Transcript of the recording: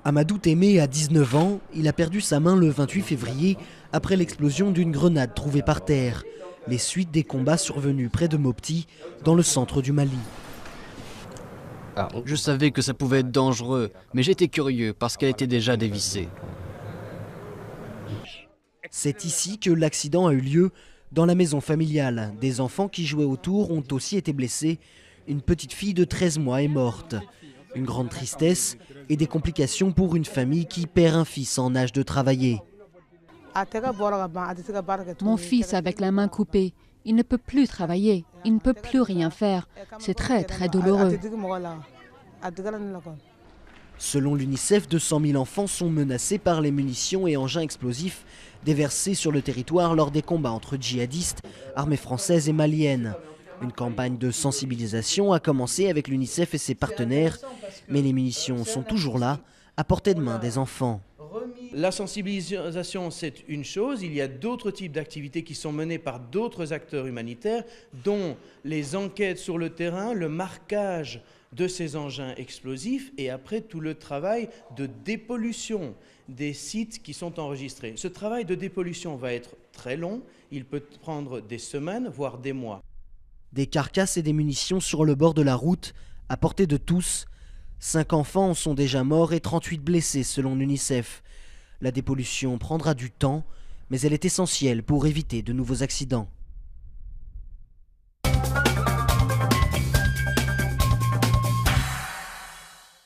Amadou Témé a 19 ans, il a perdu sa main le 28 février après l'explosion d'une grenade trouvée par terre. Les suites des combats survenus près de Mopti, dans le centre du Mali. Je savais que ça pouvait être dangereux, mais j'étais curieux parce qu'elle était déjà dévissée. C'est ici que l'accident a eu lieu, dans la maison familiale. Des enfants qui jouaient autour ont aussi été blessés. Une petite fille de 13 mois est morte. Une grande tristesse et des complications pour une famille qui perd un fils en âge de travailler. Mon fils avec la main coupée, il ne peut plus travailler, il ne peut plus rien faire. C'est très douloureux. Selon l'UNICEF, 200 000 enfants sont menacés par les munitions et engins explosifs déversés sur le territoire lors des combats entre djihadistes, armées françaises et maliennes. Une campagne de sensibilisation a commencé avec l'UNICEF et ses partenaires, mais les munitions sont toujours là, à portée de main des enfants. La sensibilisation, c'est une chose. Il y a d'autres types d'activités qui sont menées par d'autres acteurs humanitaires, dont les enquêtes sur le terrain, le marquage de ces engins explosifs et après tout le travail de dépollution des sites qui sont enregistrés. Ce travail de dépollution va être très long, il peut prendre des semaines, voire des mois. Des carcasses et des munitions sur le bord de la route, à portée de tous. 5 enfants en sont déjà morts et 38 blessés selon l'UNICEF. La dépollution prendra du temps, mais elle est essentielle pour éviter de nouveaux accidents.